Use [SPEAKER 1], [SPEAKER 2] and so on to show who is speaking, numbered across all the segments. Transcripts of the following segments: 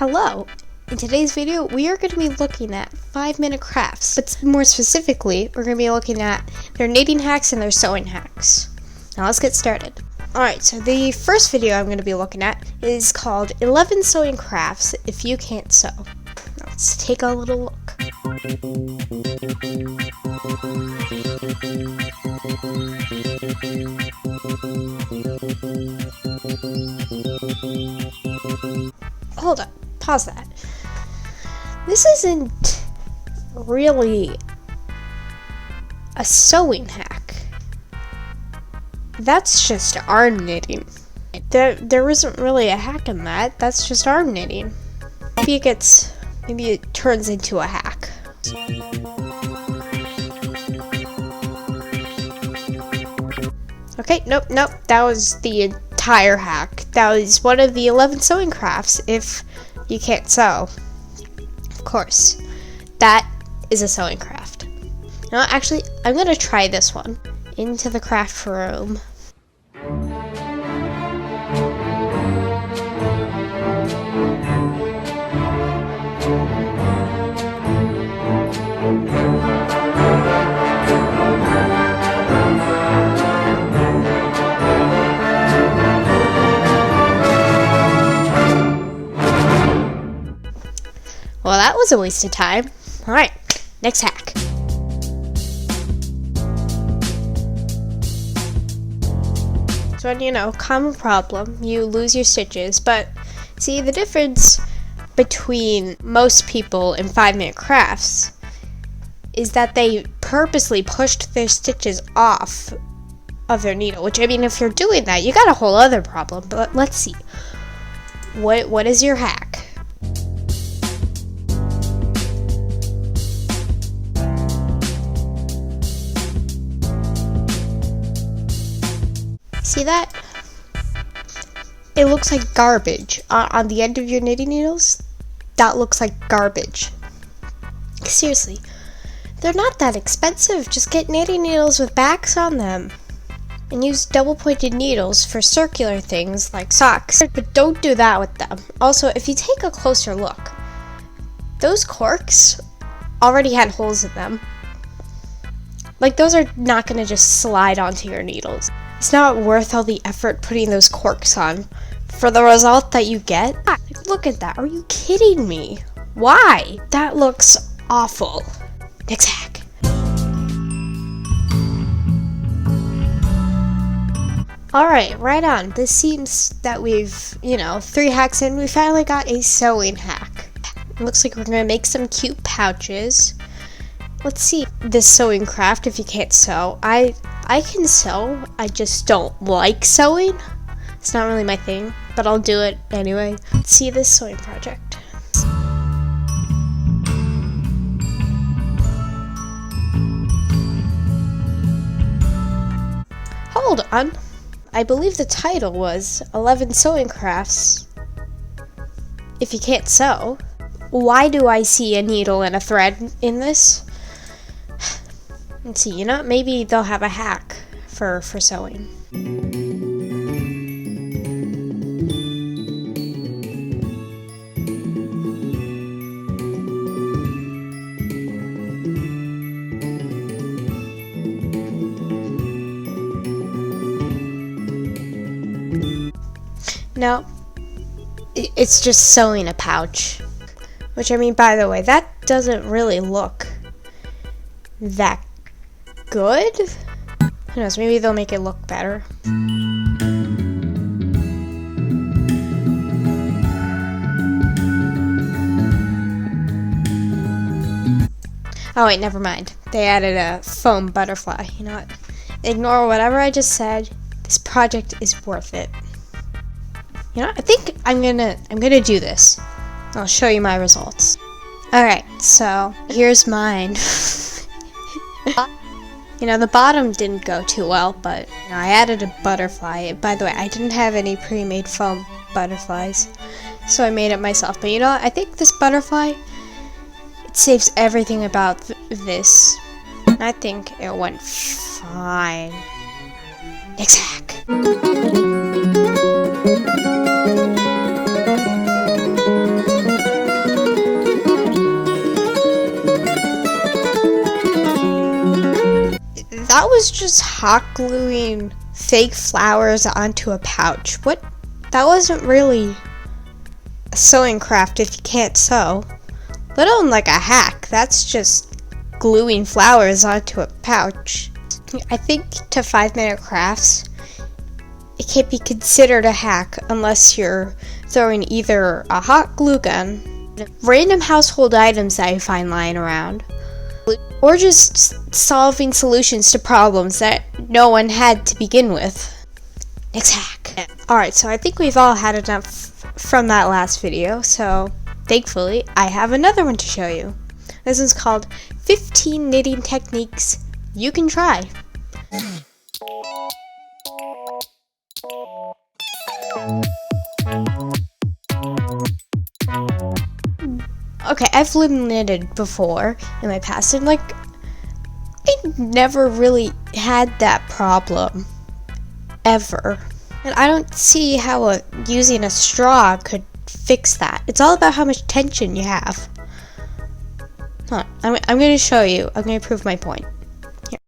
[SPEAKER 1] Hello! In today's video, we are going to be looking at 5-minute crafts, but more specifically, we're going to be looking at their knitting hacks and their sewing hacks. Now let's get started. Alright, so the first video I'm going to be looking at is called 11 Sewing Crafts If You Can't Sew. Now let's take a little look. Hold up, pause that. This isn't really a sewing hack. That's just arm knitting. There isn't really a hack in that. That's just arm knitting. Maybe it turns into a hack. Okay, nope, that was the entire hack. That was one of the 11 sewing crafts if you can't sew. Of course, that is a sewing craft. Now, actually, I'm gonna try this one. Into the craft room. Well, that was a waste of time. Alright, next hack. So, common problem, you lose your stitches, but see, the difference between most people in 5-minute crafts is that they purposely pushed their stitches off of their needle, which, if you're doing that, you got a whole other problem, but let's see. What is your hack? See that? It looks like garbage. On the end of your knitting needles, that looks like garbage. Seriously, they're not that expensive. Just get knitting needles with backs on them. And use double-pointed needles for circular things like socks. But don't do that with them. Also, if you take a closer look, those corks already had holes in them. Like, those are not going to just slide onto your needles. It's not worth all the effort putting those corks on for the result that you get. Look at that. Are you kidding me? Why? That looks awful. Next hack. Alright, right on. This seems that we've, 3 hacks in. We finally got a sewing hack. It looks like we're going to make some cute pouches. Let's see this sewing craft if you can't sew. I can sew, I just don't like sewing. It's not really my thing, but I'll do it anyway. Let's see this sewing project. Hold on. I believe the title was 11 Sewing Crafts If You Can't Sew. Why do I see a needle and a thread in this? Let's see, maybe they'll have a hack for sewing. No, it's just sewing a pouch. Which, by the way, that doesn't really look that good? Who knows, maybe they'll make it look better. Oh wait, never mind. They added a foam butterfly. You know what? Ignore whatever I just said. This project is worth it. I think I'm gonna do this. I'll show you my results. Alright, so here's mine. The bottom didn't go too well, but I added a butterfly. By the way, I didn't have any pre-made foam butterflies, so I made it myself. But I think this butterfly, it saves everything about this. I think it went fine. Next hack. That was just hot gluing fake flowers onto a pouch. What? That wasn't really a sewing craft if you can't sew. Let alone like a hack. That's just gluing flowers onto a pouch. I think to 5-minute crafts, it can't be considered a hack unless you're throwing either a hot glue gun, random household items that you find lying around, or just solving solutions to problems that no one had to begin with. Next hack. Alright, so I think we've all had enough from that last video, so thankfully I have another one to show you. This one's called 15 Knitting Techniques You Can Try. Okay, I've knitted before in my past, and like, I never really had that problem, ever. And I don't see how using a straw could fix that. It's all about how much tension you have. Hold on, I'm going to show you. I'm going to prove my point. Here.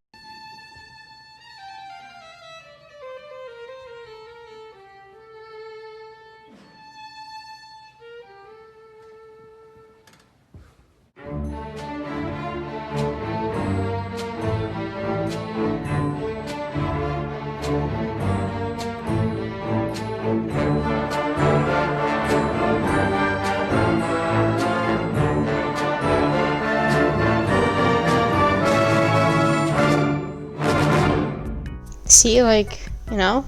[SPEAKER 1] See, like, you know,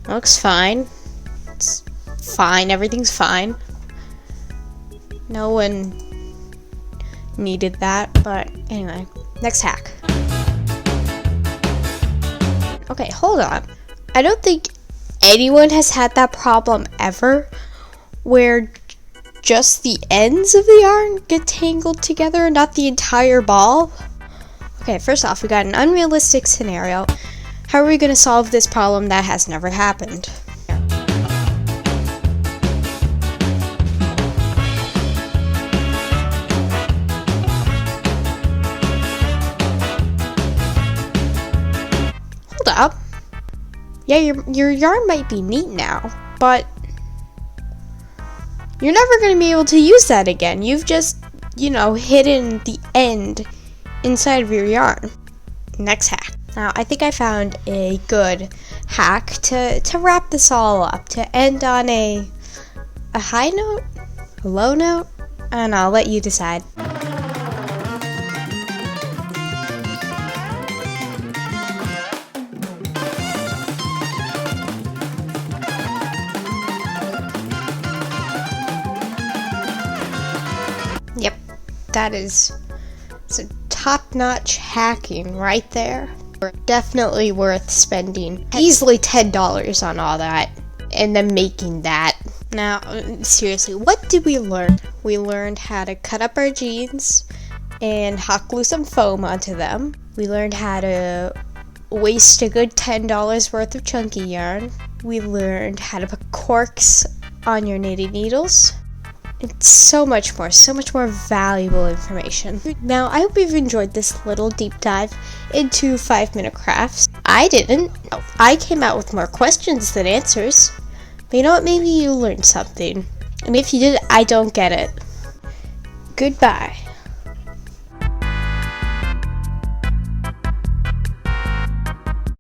[SPEAKER 1] looks fine. It's fine, everything's fine. No one needed that, but anyway, next hack. Okay, hold on. I don't think anyone has had that problem ever, where just the ends of the yarn get tangled together, not the entire ball. Okay, first off, we got an unrealistic scenario. How are we going to solve this problem that has never happened? Hold up. Yeah, your yarn might be neat now, but you're never going to be able to use that again. You've just, you know, hidden the end inside of your yarn. Next hack. Now, I think I found a good hack to wrap this all up, to end on a high note, a low note, and I'll let you decide. Yep, that is some top-notch hacking right there. Definitely worth spending easily $10 on all that and then making that. Now, seriously, what did we learn? We learned how to cut up our jeans and hot glue some foam onto them. We learned how to waste a good $10 worth of chunky yarn. We learned how to put corks on your knitting needles. It's so much more valuable information. Now, I hope you've enjoyed this little deep dive into 5-minute crafts. I didn't. I came out with more questions than answers. But you know what? Maybe you learned something. And if you did, I don't get it. Goodbye.